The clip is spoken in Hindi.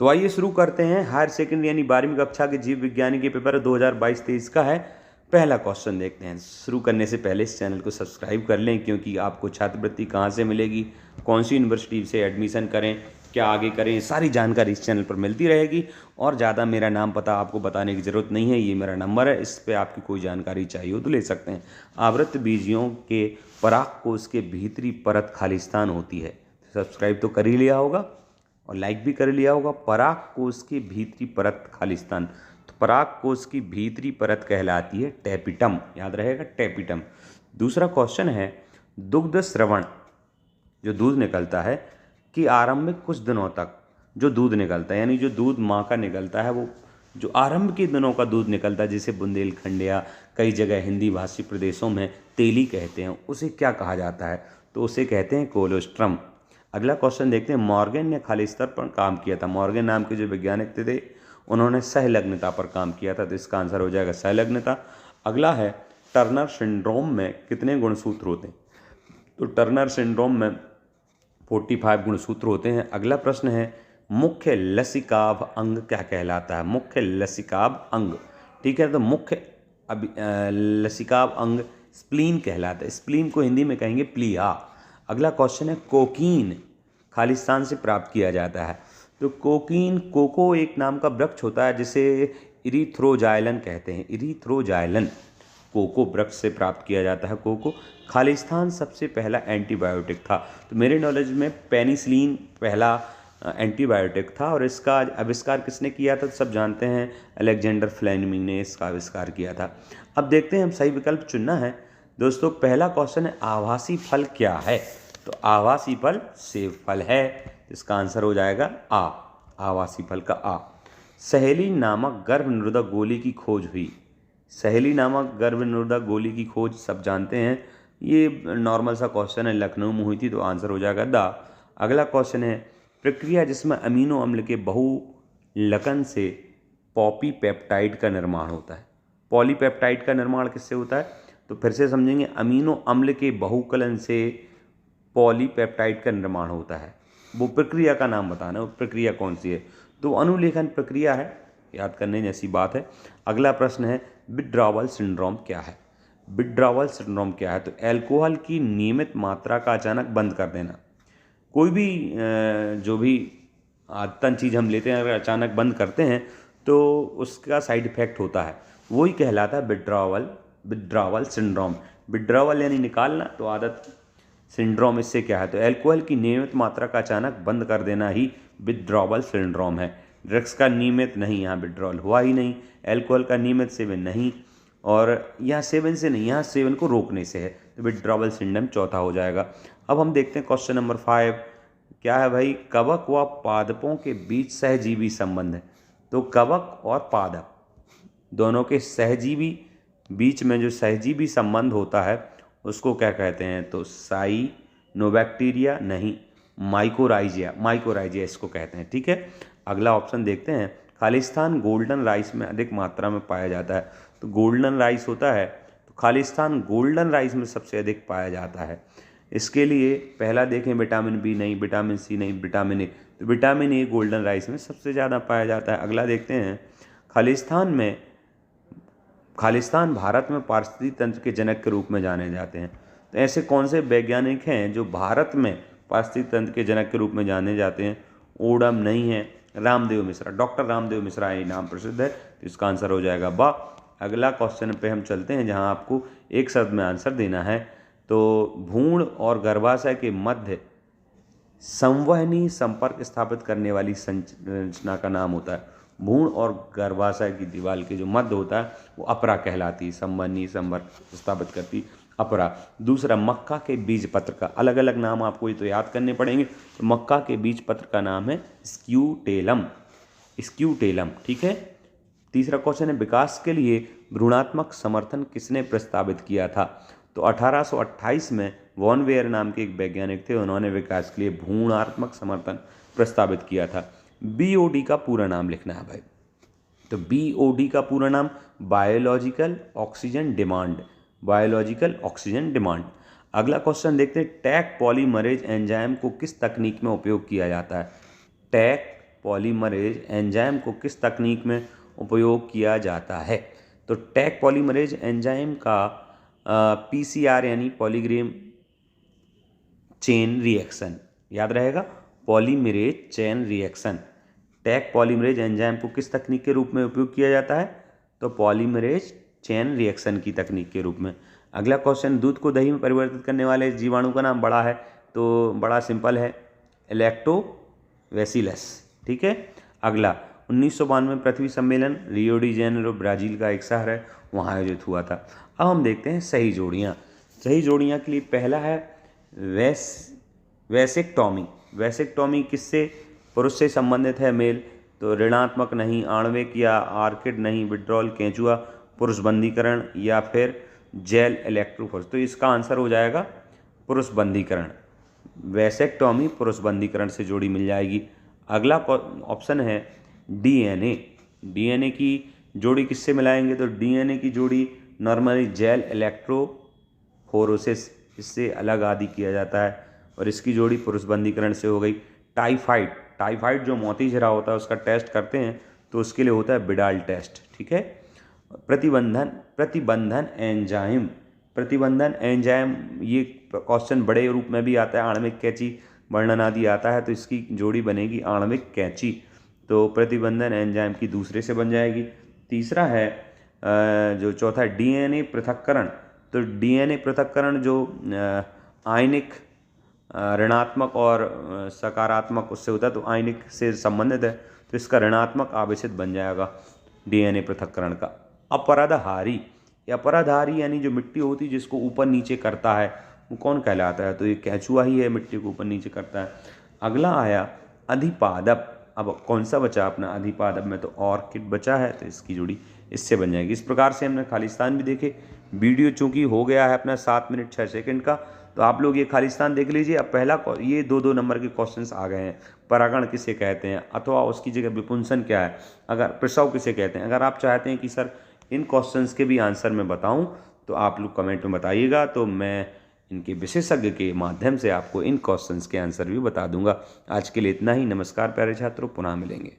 तो आइए शुरू करते हैं। हायर सेकेंडरी यानी 12वीं कक्षा के जीव विज्ञानी के पेपर 2022-23 का है। पहला क्वेश्चन देखते हैं। शुरू करने से पहले इस चैनल को सब्सक्राइब कर लें, क्योंकि आपको छात्रवृत्ति कहाँ से मिलेगी, कौन सी यूनिवर्सिटी से एडमिशन करें, क्या आगे करें, सारी जानकारी इस चैनल पर मिलती रहेगी। और ज़्यादा मेरा नाम पता आपको बताने की ज़रूरत नहीं है, ये मेरा नंबर है, इस पर आपकी कोई जानकारी चाहिए हो तो ले सकते हैं। आवृत्त बीजियों के परागकोश के भीतरी परत खालिस्तान होती है। सब्सक्राइब तो कर ही लिया होगा और लाइक भी कर लिया होगा। परागकोश की भीतरी परत खालिस्तान, तो परागकोश की भीतरी परत कहलाती है टेपिटम, याद रहेगा टेपिटम। दूसरा क्वेश्चन है, दुग्ध स्रवण जो दूध निकलता है कि आरंभिक कुछ दिनों तक जो दूध निकलता है, यानी जो दूध माँ का निकलता है, वो जो आरंभ के दिनों का दूध निकलता है, जिसे बुंदेलखंड या कई जगह हिंदी भाषी प्रदेशों में तेली कहते हैं, उसे क्या कहा जाता है? तो उसे कहते हैं कोलोस्ट्रम। अगला क्वेश्चन देखते हैं। मॉर्गन ने खाली स्तर पर काम किया था। मॉर्गन नाम के जो वैज्ञानिक थे उन्होंने सहलग्नता पर काम किया था, तो इसका आंसर हो जाएगा सहलग्नता। अगला है, टर्नर सिंड्रोम में कितने गुणसूत्र होते हैं? तो टर्नर सिंड्रोम में 45 गुणसूत्र होते हैं। अगला प्रश्न है, मुख्य लसिकाभ अंग क्या कहलाता है? मुख्य लसिकाभ अंग, ठीक है, तो मुख्य लसिकाभ अंग स्प्लीन कहलाता है। स्प्लीन को हिंदी में कहेंगे प्लीहा। अगला क्वेश्चन है, कोकीन खालिस्तान से प्राप्त किया जाता है। तो कोकीन, कोको एक नाम का वृक्ष होता है जिसे इरीथ्रोजाइलन कहते हैं। इरीथ्रोजाइलन कोको वृक्ष से प्राप्त किया जाता है। कोको खालिस्तान सबसे पहला एंटीबायोटिक था। तो मेरे नॉलेज में पेनिसिलिन पहला एंटीबायोटिक था, और इसका आविष्कार किसने किया था? तो सब जानते हैं, अलेक्जेंडर फ्लेमिंग ने इसका आविष्कार किया था। अब देखते हैं, हम सही विकल्प चुनना है दोस्तों। पहला क्वेश्चन है, आभासी फल क्या है? तो आभासी फल सेब फल है, इसका आंसर हो जाएगा आ, आभासी फल का आ। सहेली नामक गर्भनिरोधक गोली की खोज हुई। सहेली नामक गर्भनिरोधक गोली की खोज सब जानते हैं, ये नॉर्मल सा क्वेश्चन है, लखनऊ में हुई थी, तो आंसर हो जाएगा दा। अगला क्वेश्चन है, प्रक्रिया जिसमें अमीनो अम्ल के बहुलकन से पॉलीपेप्टाइड का निर्माण होता है। पॉलीपेप्टाइड का निर्माण किससे होता है? तो फिर से समझेंगे, अमीनो अम्ल के बहुकलन से पॉलीपेप्टाइड का निर्माण होता है। वो प्रक्रिया का नाम बताना, वो प्रक्रिया कौन सी है? तो अनुलेखन प्रक्रिया है, याद करने जैसी बात है। अगला प्रश्न है, विथड्रॉवल सिंड्रोम क्या है? विथड्रॉवल सिंड्रोम क्या है? तो अल्कोहल की नियमित मात्रा का अचानक बंद कर देना। कोई भी जो भी आदतन चीज़ हम लेते हैं, अगर अचानक बंद करते हैं तो उसका साइड इफेक्ट होता है, वही कहलाता है विथड्रॉवल सिंड्रोम। विथड्रॉवल यानी निकालना, तो आदत, सिंड्रोम इससे क्या है? तो अल्कोहल की नियमित मात्रा का अचानक बंद कर देना ही विथड्रॉवल सिंड्रोम है। ड्रग्स का नियमित नहीं, यहाँ विथड्रॉल हुआ ही नहीं। अल्कोहल का नियमित सेवन नहीं, और यहाँ सेवन से नहीं, यहाँ सेवन को रोकने से है, तो विथड्रॉवल सिंड्रोम चौथा हो जाएगा। अब हम देखते हैं क्वेश्चन नंबर 5 क्या है भाई? कवक व पादपों के बीच सहजीवी संबंध है। तो कवक और पादप दोनों के सहजीवी बीच में जो सहजीवी संबंध होता है उसको क्या कहते हैं? तो साइनोबैक्टीरिया नहीं, माइकोराइजिया इसको कहते हैं, ठीक है। अगला ऑप्शन देखते हैं, खालिस्तान गोल्डन राइस में अधिक मात्रा में पाया जाता है। तो गोल्डन राइस होता है, तो खालिस्तान गोल्डन राइस में सबसे अधिक पाया जाता है। इसके लिए पहला देखें, विटामिन बी नहीं, विटामिन सी नहीं, विटामिन ए। तो विटामिन ए गोल्डन राइस में सबसे ज़्यादा पाया जाता है। अगला देखते हैं, खालिस्तान भारत में पारिस्थितिकी तंत्र के जनक के रूप में जाने जाते हैं। तो ऐसे कौन से वैज्ञानिक हैं जो भारत में पारिस्थितिकी तंत्र के जनक के रूप में जाने जाते हैं? ओडम नहीं है, रामदेव मिश्रा, डॉक्टर रामदेव मिश्रा ये नाम प्रसिद्ध है, तो इसका आंसर हो जाएगा बा। अगला क्वेश्चन पे हम चलते हैं, जहां आपको एक शब्द में आंसर देना है। तो भ्रूण और गर्भाशय के मध्य संवहनी संपर्क स्थापित करने वाली संरचना का नाम होता है। भ्रूण और गर्भाशय की दीवार के जो मध्य होता है वो अपरा कहलाती है, संवहनी संपर्क स्थापित करती अपरा। दूसरा, मक्का के बीज पत्र का अलग अलग नाम आपको ये तो याद करने पड़ेंगे। तो मक्का के बीज पत्र का नाम है स्क्यूटेलम, ठीक है। तीसरा क्वेश्चन है, विकास के लिए भ्रूणात्मक समर्थन किसने प्रस्तावित किया था? तो 1828 में वॉन वेयर नाम के एक वैज्ञानिक थे, उन्होंने विकास के लिए भ्रूणात्मक समर्थन प्रस्तावित किया था। बीओडी का पूरा नाम लिखना है भाई। तो बीओडी का पूरा नाम बायोलॉजिकल ऑक्सीजन डिमांड। अगला क्वेश्चन देखते हैं, टैक पॉलीमरेज एंजाइम को किस तकनीक में उपयोग किया जाता है? टैक पॉलीमरेज एंजाइम को किस तकनीक में उपयोग किया जाता है? तो टैग पॉलीमरेज एंजाइम का PCR यानी पॉलीग्रेम चेन रिएक्शन, याद रहेगा, polymerase chain reaction. Tag polymerase enzyme को किस तकनीक के रूप में उपयोग किया जाता है? तो पॉलीमरेज चेन रिएक्शन की तकनीक के रूप में। अगला क्वेश्चन, दूध को दही में परिवर्तित करने वाले जीवाणु का नाम बड़ा है, तो बड़ा सिंपल है, लैक्टोबैसिलस। ठीक है। अगला 1992 पृथ्वी सम्मेलन रियो डी जेनेरो ब्राज़ील का एक शहर है, वहाँ आयोजित हुआ था। अब हम देखते हैं सही जोड़ियाँ। सही जोड़ियाँ के लिए पहला है वैसेक्टॉमी। वैसेक्टॉमी किससे? पुरुष से संबंधित है, मेल, तो ऋणात्मक नहीं, आणविक या आर्किड नहीं, विड्रॉल, केंचुआ, पुरुष बंधीकरण या फिर जेल इलेक्ट्रोफोर्स। तो इसका आंसर हो जाएगा पुरुष बंधीकरण। वैसेक्टॉमी पुरुष बंधीकरण से जोड़ी मिल जाएगी। अगला ऑप्शन है DNA। DNA की जोड़ी किससे मिलाएंगे? तो DNA की जोड़ी नॉर्मली जेल इलेक्ट्रोफोरोसिस, इससे अलग आदि किया जाता है, और इसकी जोड़ी पुरुष बंधीकरण से हो गई। टाइफाइड जो मोती झरा होता है उसका टेस्ट करते हैं, तो उसके लिए होता है बिडाल टेस्ट। ठीक है। प्रतिबंधन एंजाइम, ये क्वेश्चन बड़े रूप में भी आता है, आणविक कैंची वर्णन आदि आता है, तो इसकी जोड़ी बनेगी आणविक कैंची, तो प्रतिबंधन एंजाइम की दूसरे से बन जाएगी। तीसरा है जो चौथा है DNA पृथक्करण। तो DNA पृथक्करण जो आयनिक ऋणात्मक और सकारात्मक उससे होता है, तो आयनिक से संबंधित है, तो इसका ऋणात्मक आवेशित बन जाएगा DNA पृथक्करण का। अपराधारी यानी जो मिट्टी होती है जिसको ऊपर नीचे करता है, वो कौन कहलाता है? तो ये केंचुआ ही है, मिट्टी को ऊपर नीचे करता है। अगला आया अधिपादप। अब कौन सा बचा अपना अधिपादप में? तो ऑर्किड बचा है, तो इसकी जोड़ी इससे बन जाएगी। इस प्रकार से हमने खालिस्तान भी देखे। वीडियो चूंकि हो गया है अपना 7 मिनट 6 सेकंड का, तो आप लोग ये खालिस्तान देख लीजिए। अब पहला ये 2-2 नंबर के क्वेश्चंस आ गए हैं। परागण किसे कहते हैं, अथवा उसकी जगह विपुंसन क्या है, अगर प्रसव किसे कहते हैं। अगर आप चाहते हैं कि सर इन क्वेश्चंस के भी आंसर मैं बताऊं, तो आप लोग कमेंट में बताइएगा, तो मैं इनके विशेषज्ञ के माध्यम से आपको इन क्वेश्चंस के आंसर भी बता दूंगा। आज के लिए इतना ही। नमस्कार प्यारे छात्रों, पुनः मिलेंगे।